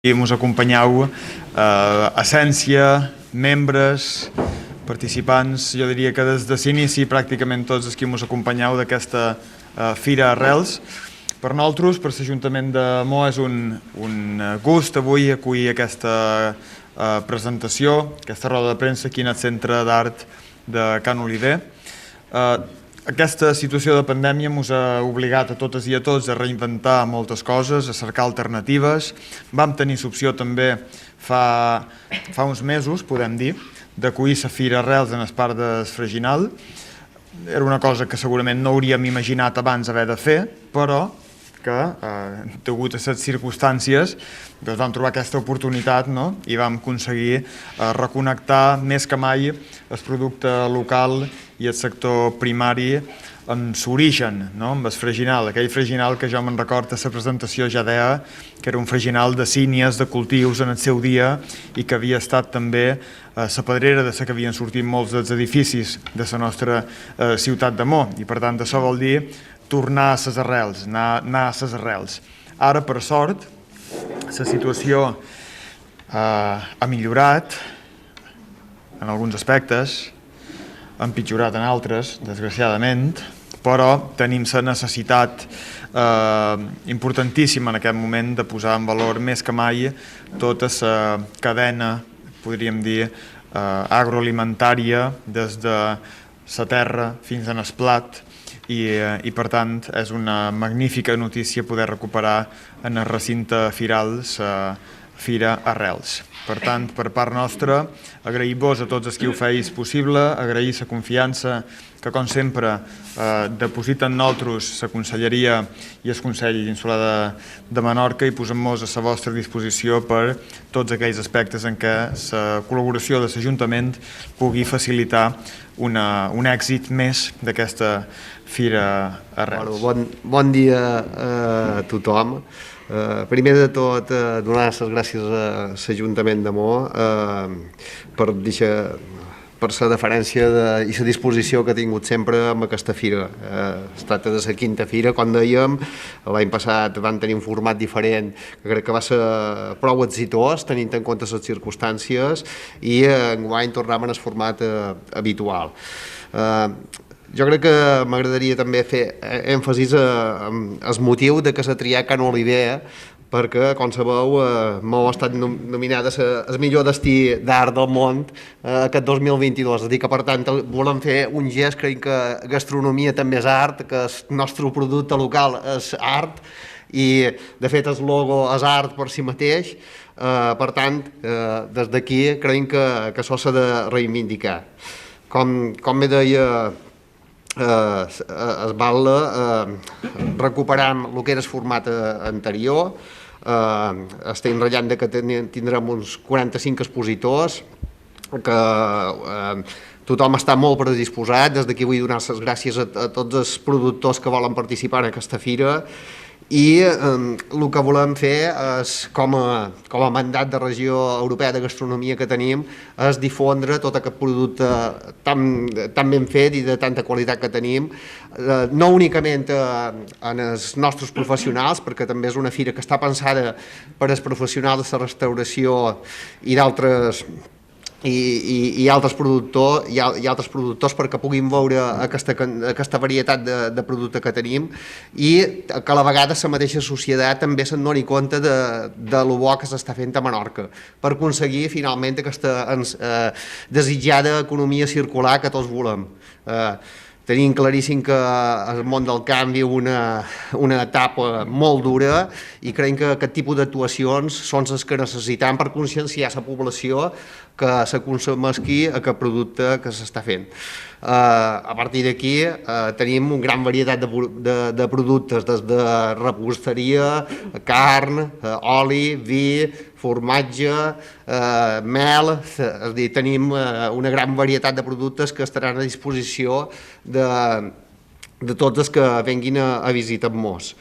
Ens acompanyeu Essència, membres, participants, jo diria que des de l'inici pràcticament tots els que ens acompanyeu d'aquesta Fira Arrels. Per nosaltres, per l'Ajuntament de Mo, és un gust avui acollir aquesta presentació, aquesta roda de premsa aquí en el Centre d'Art de Can Oliver. Aquesta situació de pandèmia ens ha obligat a totes i a tots a reinventar moltes coses, a cercar alternatives. Vam tenir l'opció també fa uns mesos, podem dir, d'acollir la Fira Arrels en el Parc del Freginal. Era una cosa que segurament no hauríem imaginat abans haver de fer, però que, degut a les circumstàncies, vam trobar aquesta oportunitat i vam aconseguir reconnectar més que mai el producte local i el sector primari en l'origen, amb el freginal, aquell freginal que jo me'n record a la presentació ja deia que era un freginal de sínies, de cultius en el seu dia i que havia estat també la pedrera de la que havien sortit molts dels edificis de la nostra ciutat de Mo, i per tant això vol dir tornar a les arrels, anar a les arrels. Ara, per sort, la situació ha millorat en alguns aspectes, ha empitjorat en altres, desgraciadament, però tenim la necessitat importantíssima en aquest moment de posar en valor més que mai tota la cadena, podríem dir, agroalimentària, des de la terra fins en el plat, i per tant és una magnífica notícia poder recuperar en el recinte firal la Fira Arrels. Per tant, per part nostra, agrair-vos a tots els que ho feis possible, agrair la confiança que, com sempre, depositen en nosaltres la Conselleria i el Consell Insular de Menorca, i posem-nos a la vostra disposició per tots aquells aspectes en què la col·laboració de l'Ajuntament pugui facilitar un èxit més d'aquesta Fira Arrels. Bon dia a tothom. Primer de tot, donar les gràcies a l'Ajuntament de Mo per la deferència i la disposició que ha tingut sempre amb aquesta fira. Es tracta de la quinta fira, com dèiem. L'any passat van tenir un format diferent que crec que va ser prou exitós, tenint en compte les circumstàncies, i enguany tornem en el format habitual. Jo crec que m'agradaria també fer èmfasis al motiu de que s'ha triat Can Oliver, perquè, com sabeu, Mo ha estat nominada el millor destí d'art del món aquest 2022. És a dir, que per tant volem fer un gest, creiem que gastronomia també és art, que el nostre producte local és art, i de fet el logo és art per si mateix. Per tant, des d'aquí creiem que això s'ha de reivindicar. Com bé deia es va recuperant el que era el format anterior. Estem ratllant que tindrem uns 45 expositors, que tothom està molt predisposat. Des d'aquí vull donar les gràcies a tots els productors que volen participar en aquesta fira, i el que volem fer és, com a mandat de regió europea de gastronomia que tenim, és difondre tot aquest producte tan ben fet i de tanta qualitat que tenim, no únicament en els nostres professionals, perquè també és una fira que està pensada per als professionals de la restauració i d'altres i altres productors perquè puguin veure aquesta varietat de producte que tenim, i que a la vegada la mateixa societat també se'n doni compte de lo bo que s'està fent a Menorca per aconseguir finalment aquesta desitjada economia circular que tots volem. Tenim claríssim que el món del camp viu una etapa molt dura, i creiem que aquest tipus d'actuacions són les que necessitem per conscienciar la població que se consumeixi aquest producte que s'està fent. A partir d'aquí tenim una gran varietat de productes, des de reposteria, carn, oli, vi, formatge, mel. És a dir, tenim una gran varietat de productes que estaran a disposició de tots els que venguin a visitar Mos.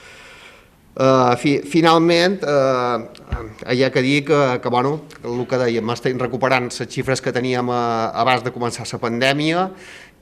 Finalment, hi ha que dir que el que dèiem, estem recuperant les xifres que teníem abans de començar la pandèmia,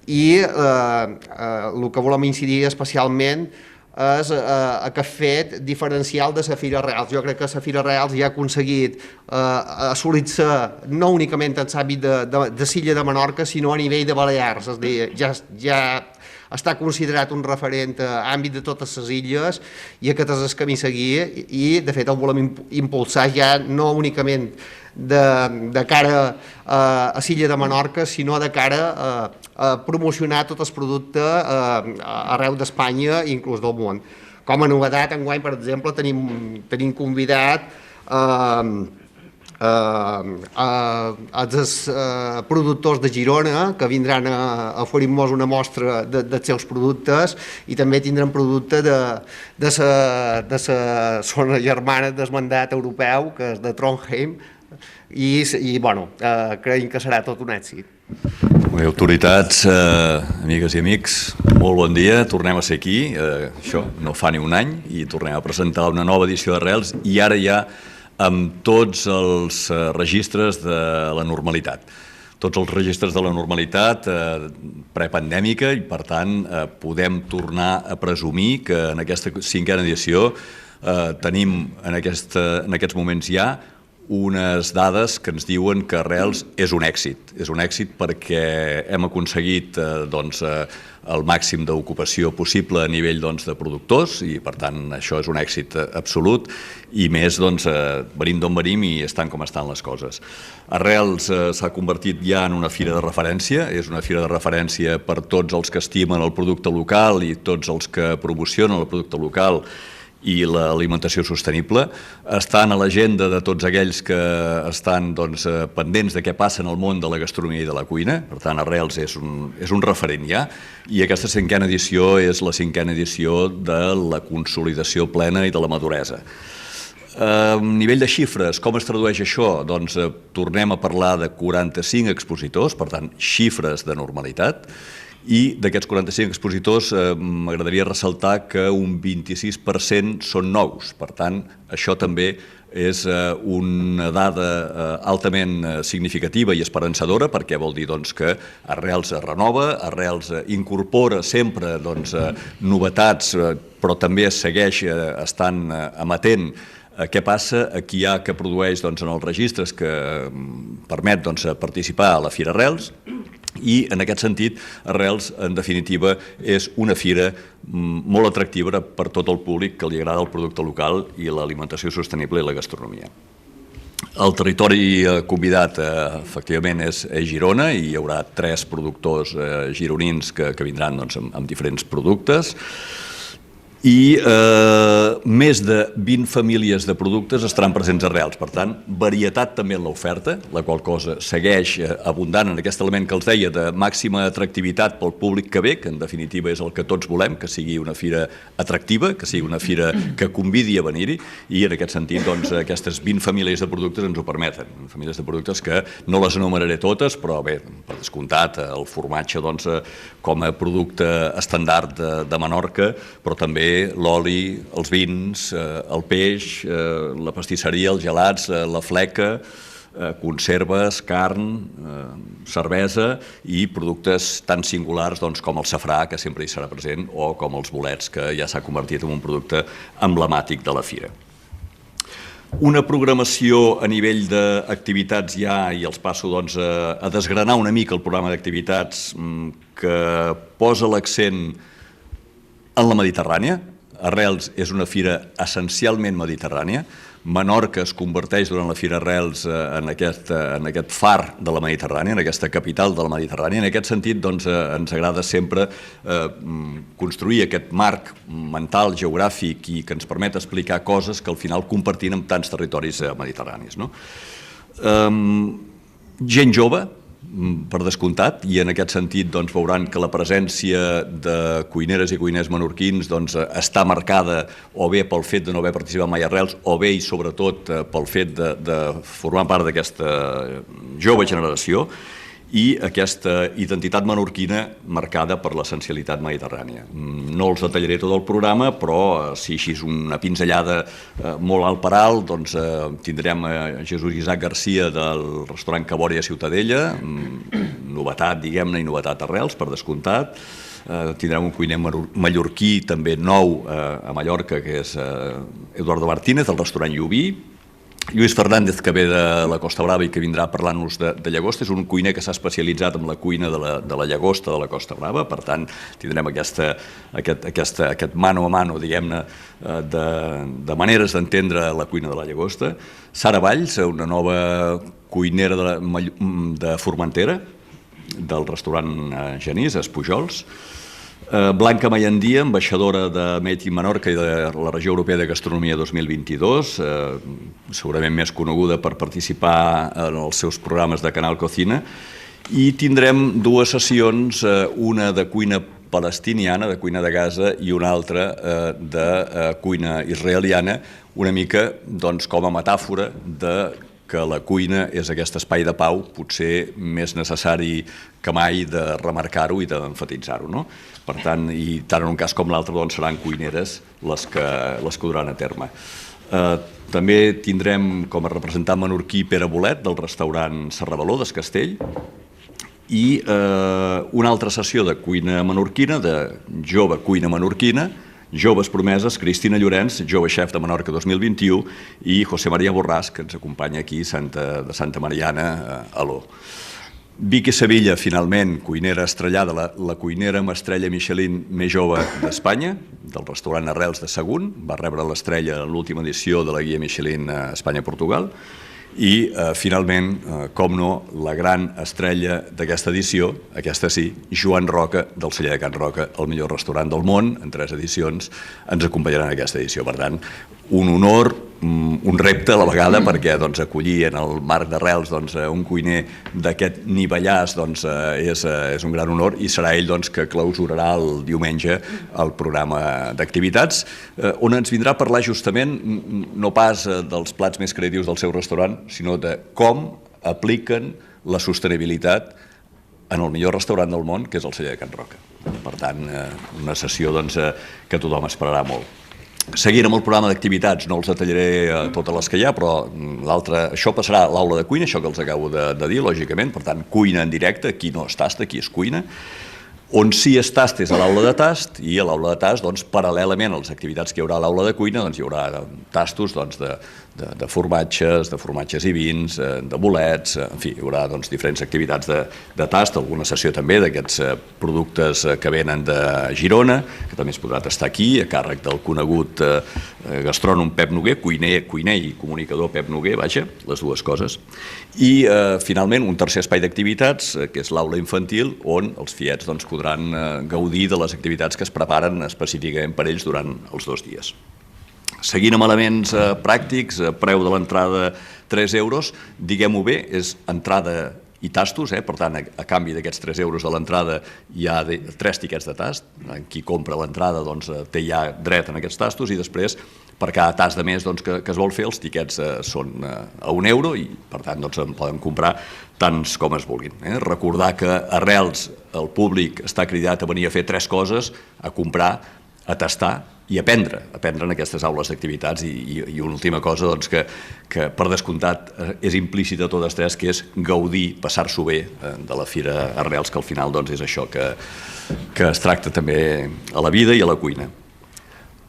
i el que volem incidir especialment és aquest fet diferencial de la Fira Arrels. Jo crec que la Fira Arrels ja ha aconseguit assolir-se no únicament en l'àmbit de l'illa de Menorca, sinó a nivell de Balears. És a dir, ja està considerat un referent a àmbit de totes les illes i aquest és el camí a seguir i, de fet, el volem impulsar ja no únicament de cara a l'illa de Menorca, sinó de cara a promocionar tot el producte arreu d'Espanya i inclús del món. Com a novetat, enguany, per exemple, tenim convidat els productors de Girona que vindran a oferir-nos una mostra dels seus productes i també tindrem producte de la zona germana del mandat europeu, que és de Trondheim, i bueno, creiem que serà tot un èxit. Bé, autoritats, amigues i amics, molt bon dia, tornem a ser aquí, això no fa ni un any, i tornem a presentar una nova edició d'Arrels, i ara ja amb tots els registres de la normalitat. Tots els registres de la normalitat prepandèmica i, per tant, podem tornar a presumir que en aquesta 5a edició tenim en aquests moments ja unes dades que ens diuen que Arrels és un èxit. És un èxit perquè hem aconseguit el màxim d'ocupació possible a nivell de productors i, per tant, això és un èxit absolut i més, venim d'on venim i estan com estan les coses. Arrels s'ha convertit ja en una fira de referència, és una fira de referència per tots els que estimen el producte local i tots els que promocionen el producte local i l'alimentació sostenible. Estan a l'agenda de tots aquells que estan pendents de què passa en el món de la gastronomia i de la cuina. Per tant, Arrels és un referent ja, i aquesta 5a edició és la 5a edició de la consolidació plena i de la maduresa. A nivell de xifres, com es tradueix això? Doncs tornem a parlar de 45 expositors, per tant, xifres de normalitat, i d'aquests 45 expositors m'agradaria ressaltar que un 26% són nous. Per tant, això també és una dada altament significativa i esperançadora perquè vol dir que Arrels es renova, Arrels incorpora sempre novetats, però també segueix estant amatent a què passa a qui hi ha que produeix en els registres que permet participar a la Fira Arrels. I, en aquest sentit, Arrels, en definitiva, és una fira molt atractiva per tot el públic que li agrada el producte local i l'alimentació sostenible i la gastronomia. El territori convidat, efectivament, és Girona i hi haurà 3 productors gironins que vindran amb diferents productes. I més de 20 famílies de productes estaran presents a Arrels. Per tant, varietat també en l'oferta, la qual cosa segueix abundant en aquest element que els deia de màxima atractivitat pel públic que ve, que en definitiva és el que tots volem, que sigui una fira atractiva, que sigui una fira que convidi a venir-hi, i en aquest sentit aquestes 20 famílies de productes ens ho permeten. Famílies de productes que no les enumeraré totes, però bé, per descomptat, el formatge com a producte estàndard de Menorca, però també l'oli, els vins, el peix, la pastisseria, els gelats, la fleca, conserves, carn, cervesa i productes tan singulars com el safrà, que sempre hi serà present, o com els bolets, que ja s'ha convertit en un producte emblemàtic de la fira. Una programació a nivell d'activitats ja, i els passo a desgranar una mica el programa d'activitats que posa l'accent en la Mediterrània. Arrels és una fira essencialment mediterrània. Menorca es converteix durant la Fira Arrels en aquest far de la Mediterrània, en aquesta capital de la Mediterrània. En aquest sentit, ens agrada sempre construir aquest marc mental, geogràfic i que ens permet explicar coses que al final compartim amb tants territoris mediterranis. Gent jove, per descomptat, i en aquest sentit veuran que la presència de cuineres i cuiners menorquins està marcada o bé pel fet de no haver participat mai a Arrels o bé i sobretot pel fet de formar part d'aquesta jove generació i aquesta identitat menorquina marcada per l'essencialitat mediterrània. No els detallaré tot el programa, però si així és una pinzellada molt alt per alt, tindrem Jesús Isaac Garcia del restaurant Cabòria Ciutadella, novetat, diguem-ne, i novetat Arrels, per descomptat. tindrem un cuiner mallorquí també nou a Mallorca, que és Eduardo Martínez, del restaurant Llubí. Lluís Fernández, que ve de la Costa Brava i que vindrà a parlar-nos de llagosta, és un cuiner que s'ha especialitzat en la cuina de la llagosta de la Costa Brava, per tant tindrem aquest mano a mano, diguem-ne, de maneres d'entendre la cuina de la llagosta. Sara Valls, una nova cuinera de Formentera, del restaurant Genís, a Espujols. Blanca Mayandia, ambaixadora de Made in Menorca i de la Regió Europea de Gastronomia 2022, segurament més coneguda per participar en els seus programes de Canal Cocina. I tindrem dues sessions, una de cuina palestiniana, de cuina de Gaza, i una altra de cuina israeliana, una mica com a metàfora de que la cuina és aquest espai de pau, potser més necessari que mai de remarcar-ho i d'emfatitzar-ho, no? Per tant, i tant en un cas com l'altre, seran cuineres les que ho duran a terme. També tindrem com a representant menorquí Pere Bolet, del restaurant Serravaló d'Es Castell, i una altra sessió de cuina menorquina, de jove cuina menorquina, Joves promeses, Cristina Llorenç, jove xef de Menorca 2021, i José María Borràs, que ens acompanya aquí de Santa Mariana, a l'O. Vicky Sevilla, finalment, cuinera estrellada, la cuinera amb estrella Michelin més jove d'Espanya, del restaurant Arrels de Sagunt, va rebre l'estrella en l'última edició de la guia Michelin a Espanya-Portugal, i finalment, com no, la gran estrella d'aquesta edició, aquesta sí, Joan Roca, del celler de Can Roca, el millor restaurant del món, en 3 edicions, ens acompanyarà en aquesta edició. Per tant, un honor, un repte a la vegada, perquè acollir en el marc d'Arrels un cuiner d'aquest nivellàs és un gran honor, i serà ell que clausurarà el diumenge el programa d'activitats, on ens vindrà a parlar justament no pas dels plats més creatius del seu restaurant, sinó de com apliquen la sostenibilitat en el millor restaurant del món, que és el celler de Can Roca. Per tant, una sessió que tothom esperarà molt. Seguint amb el programa d'activitats, no els detallaré totes les que hi ha, però això passarà a l'aula de cuina, això que els acabo de dir, lògicament, per tant, cuina en directe, aquí no es tasta, aquí es cuina. On sí es tasta és a l'aula de tast, i a l'aula de tast, paral·lelament a les activitats que hi haurà a l'aula de cuina, hi haurà tastos de formatges i vins, de bolets, en fi, hi haurà diferents activitats de tast, alguna sessió també d'aquests productes que venen de Girona, que també es podrà tastar aquí, a càrrec del conegut gastrònom Pep Noguer, cuiner i comunicador Pep Noguer, vaja, les dues coses. I, finalment, un tercer espai d'activitats, que és l'aula infantil, on els fiets podran gaudir de les activitats que es preparen específicament per ells durant els 2 dies. Seguint amb elements pràctics, preu de l'entrada 3 euros, diguem-ho bé, és entrada i tastos, per tant, a canvi d'aquests 3 euros de l'entrada hi ha 3 tiquets de tast, qui compra l'entrada té ja dret en aquests tastos, i després, per cada tast de més que es vol fer, els tiquets són a 1 euro i, per tant, en poden comprar tants com es vulguin. Recordar que Arrels, el públic està cridat a venir a fer 3 coses, a comprar, a tastar i aprendre en aquestes aules d'activitats, i una última cosa que per descomptat és implícita a totes 3, que és gaudir, passar-s'ho bé de la Fira Arrels, que al final és això que es tracta també a la vida i a la cuina.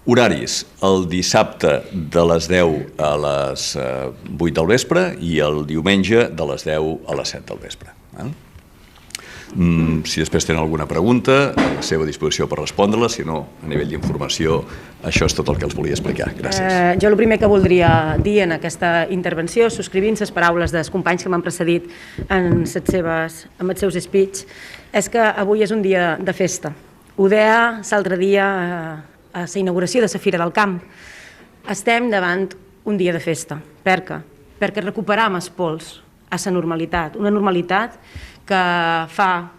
Horaris: el dissabte de les 10 a les 8 del vespre i el diumenge de les 10 a les 7 del vespre. Si després tenen alguna pregunta, a la seva disposició per respondre-la, si no, a nivell d'informació, això és tot el que els volia explicar. Gràcies. Jo el primer que voldria dir en aquesta intervenció, subscrivint les paraules dels companys que m'han precedit en els seus speech, és que avui és un dia de festa. Ho deia l'altre dia a la inauguració de la Fira del Camp. Estem davant un dia de festa. Per què? Perquè recuperam el pols a la normalitat, una normalitat que fa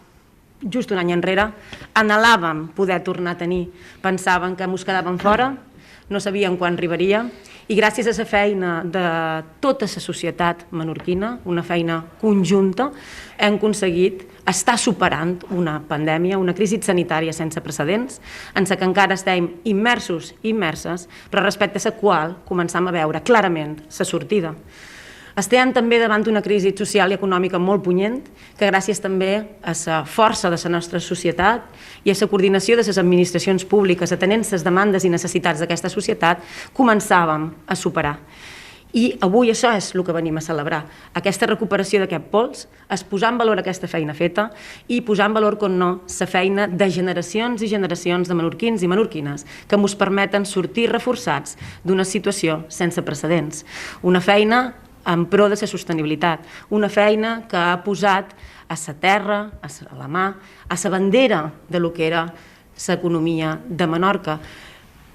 just un any enrere anhelàvem poder tornar a tenir. Pensàvem que ens quedàvem fora, no sabíem quan arribaria, i gràcies a la feina de tota la societat menorquina, una feina conjunta, hem aconseguit estar superant una pandèmia, una crisi sanitària sense precedents, en la que encara estem immersos i immerses, però respecte a la qual començam a veure clarament la sortida. Estem també davant d'una crisi social i econòmica molt punyent, que gràcies també a la força de la nostra societat i a la coordinació de les administracions públiques atenent les demandes i necessitats d'aquesta societat, començàvem a superar. I avui això és el que venim a celebrar, aquesta recuperació d'aquest pols, és posar en valor aquesta feina feta i posar en valor, com no, la feina de generacions i generacions de menorquins i menorquines que ens permeten sortir reforçats d'una situació sense precedents. Una feina en pro de la sostenibilitat, una feina que ha posat a la terra, a la mà, a la bandera de lo que era l'economia de Menorca.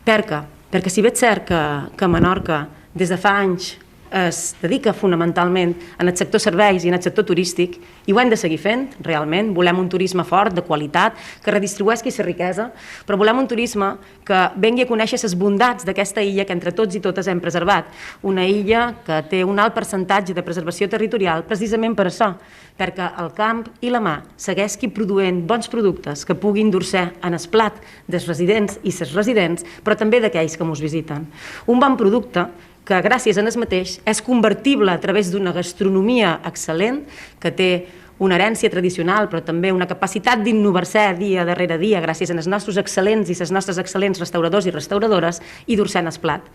Perquè si bé és cert que Menorca des de fa anys es dedica fonamentalment en el sector serveis i en el sector turístic, i ho hem de seguir fent, realment. Volem un turisme fort, de qualitat, que redistribueixi la riquesa, però volem un turisme que vengui a conèixer les bondats d'aquesta illa que entre tots i totes hem preservat. Una illa que té un alt percentatge de preservació territorial precisament per això, perquè el camp i la mà segueixin produint bons productes que puguin dur-se en el plat dels residents i les residents, però també d'aquells que ens visiten. Un bon producte que gràcies a el mateix és convertible a través d'una gastronomia excel·lent, que té una herència tradicional, però també una capacitat d'innovar-se dia darrere dia gràcies als nostres excel·lents i les nostres excel·lents restauradors i restauradores i dur-se en el plat.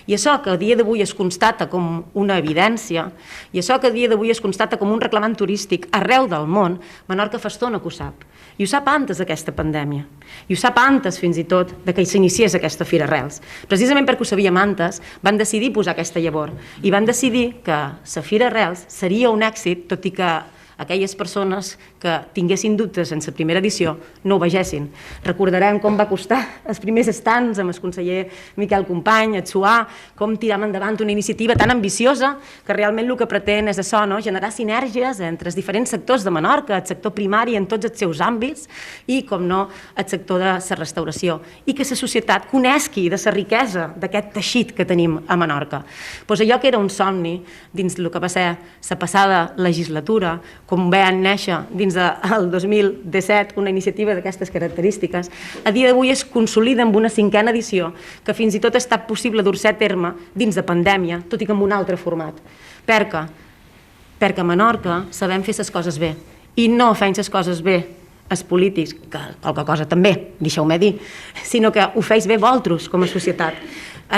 I això que a dia d'avui es constata com una evidència, i això que a dia d'avui es constata com un reclamant turístic arreu del món, Menorca fa estona que ho sap. I ho sap antes d'aquesta pandèmia. I ho sap antes, fins i tot, que s'iniciés aquesta Fira Arrels. Precisament perquè ho sabíem antes, van decidir posar aquesta llavor i van decidir que la Fira Arrels seria un èxit, tot i que aquelles persones que tinguessin dubtes en la primera edició no ho vegessin. Recordarem com va costar els primers estants amb el conseller Miquel Company, a Tsuà, com tiram endavant una iniciativa tan ambiciosa que realment el que pretén és això, generar sinergies entre els diferents sectors de Menorca, el sector primari en tots els seus àmbits i, com no, el sector de la restauració, i que la societat conegui de la riquesa d'aquest teixit que tenim a Menorca. Doncs allò que era un somni dins el que va ser la passada legislatura, com veien néixer dins del 2017 una iniciativa d'aquestes característiques, a dia d'avui es consolida amb una 5a edició que fins i tot ha estat possible dur-se a terme dins de pandèmia, tot i que en un altre format. Perquè a Menorca sabem fer les coses bé, i no fent les coses bé els polítics, que qualque cosa també, deixeu-me dir, sinó que ho feis bé vosaltres com a societat,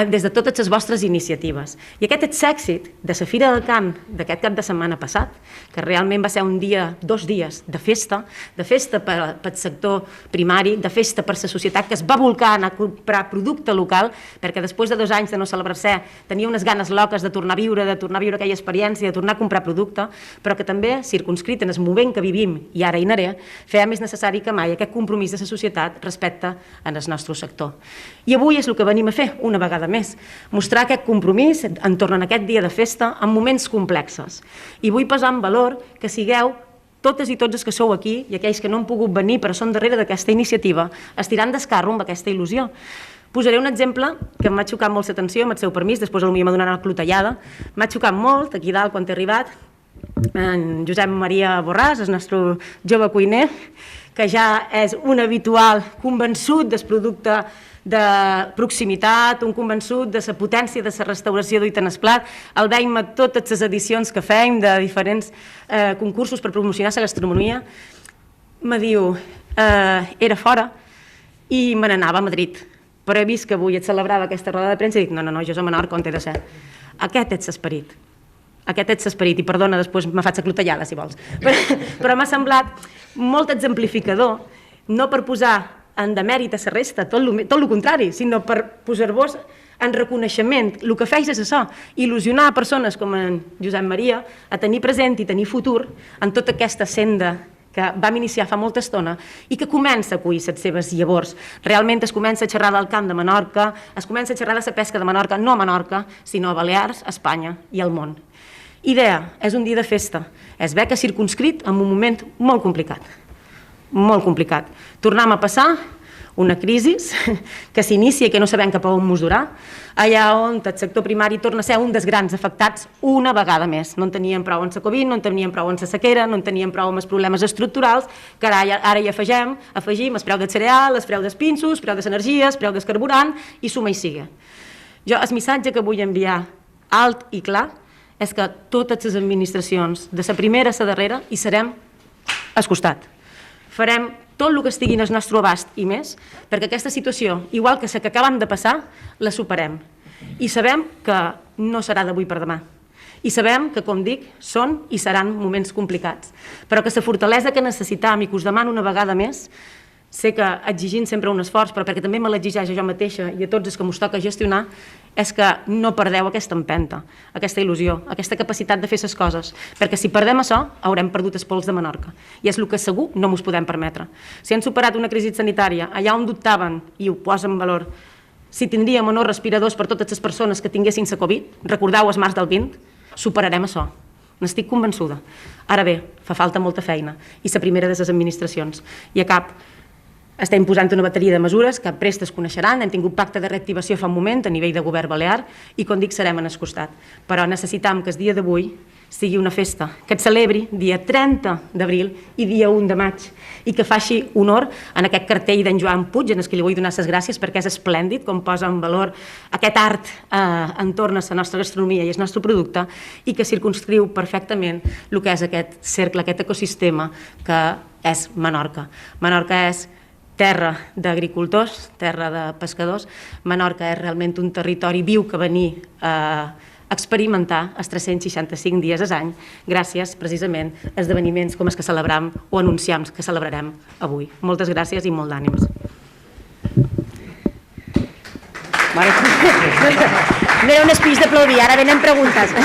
des de totes les vostres iniciatives. I aquest és l'èxit de la Fira del Camp d'aquest cap de setmana passat, que realment va ser un dia, 2 dies de festa pel sector primari, de festa per la societat que es va volcar a anar a comprar producte local, perquè després de 2 anys de no celebrar-se tenia unes ganes loques de tornar a viure aquella experiència, de tornar a comprar producte, però que també, circunscrit en el moment que vivim, i ara hi anaré, feia més necessari que mai aquest compromís de la societat respecte al nostre sector. I avui és el que venim a fer, una vegada més, mostrar aquest compromís entorn a aquest dia de festa en moments complexos. I vull posar en valor que sigueu totes i tots els que sou aquí i aquells que no han pogut venir però són darrere d'aquesta iniciativa, estirant d'escarro amb aquesta il·lusió. Posaré un exemple que m'ha xocat molt l'atenció, amb el seu permís, després potser m'ha donat una clotellada. M'ha xocat molt, aquí dalt, quan he arribat, en Josep Maria Borràs, el nostre jove cuiner, que ja és un habitual convençut del producte de proximitat, un convençut de la potència de la restauració duit en el plat. El veiem a totes les edicions que fem de diferents concursos per promocionar la gastronomia. Me diu, era fora i me n'anava a Madrid, però he vist que avui et celebrava aquesta roda de premsa i dic, no, jo som a Menorca on he de ser. Aquest és l'esperit. Aquest és l'esperit, i perdona, després me faig la clotellada, si vols. Però m'ha semblat molt exemplificador, no per posar en demèrit a la resta, tot el contrari, sinó per posar-vos en reconeixement. El que feis és això, il·lusionar persones com en Josep Maria a tenir present i tenir futur en tota aquesta senda que vam iniciar fa molta estona i que comença a collir les seves llavors. Realment es comença a xerrar del camp de Menorca, es comença a xerrar de la pesca de Menorca, no a Menorca, sinó a Balears, a Espanya i al món. Idea, és un dia de festa, és bé que circunscrit en un moment molt complicat. Molt complicat. Tornem a passar una crisi que s'inicia i que no sabem cap a on mesurar, allà on el sector primari torna a ser un dels grans afectats una vegada més. No en teníem prou amb la Covid, no en teníem prou amb la sequera, no en teníem prou amb els problemes estructurals, que ara hi afegim el preu del cereal, el preu dels pinsos, el preu de l'energia, el preu del carburant, i suma i siga. Jo, el missatge que vull enviar alt i clar és que totes les administracions, de la primera a la darrera, hi serem al costat. Farem tot el que estigui al nostre abast i més, perquè aquesta situació, igual que la que acabem de passar, la superem. I sabem que no serà d'avui per demà. I sabem que, com dic, són i seran moments complicats, però que la fortalesa que necessitam i que us demano una vegada més, sé que exigint sempre un esforç, però perquè també me l'exigeix a jo mateixa i a tots els que m'ho toca gestionar, és que no perdeu aquesta empenta, aquesta il·lusió, aquesta capacitat de fer les coses, perquè si perdem això, haurem perdut els pols de Menorca, i és el que segur no mos podem permetre. Si han superat una crisi sanitària, allà on dubtaven, i ho posen en valor, si tindríem o no respiradors per totes les persones que tinguessin la Covid, recordeu el març del 20, superarem això. N'estic convençuda. Ara bé, fa falta molta feina, i la primera de les administracions. I a cap, estem posant una bateria de mesures que prest es coneixeran, hem tingut pacte de reactivació fa un moment a nivell de govern balear i, com dic, serem en el costat. Però necessitam que el dia d'avui sigui una festa, que et celebri dia 30 d'abril i dia 1 de maig, i que faci honor en aquest cartell d'en Joan Puig, en el que li vull donar les gràcies perquè és esplèndid, com posa en valor aquest art entorn a la nostra gastronomia i el nostre producte, i que circumscriu perfectament el que és aquest cercle, aquest ecosistema que és Menorca. Menorca és terra d'agricultors, terra de pescadors. Menorca és realment un territori viu que venir a experimentar els 365 dies a l'any gràcies, precisament, a esdeveniments com els que celebram o anunciam que celebrarem avui. Moltes gràcies i molt d'ànims. No era un speech d'aplaudir, ara venen preguntes.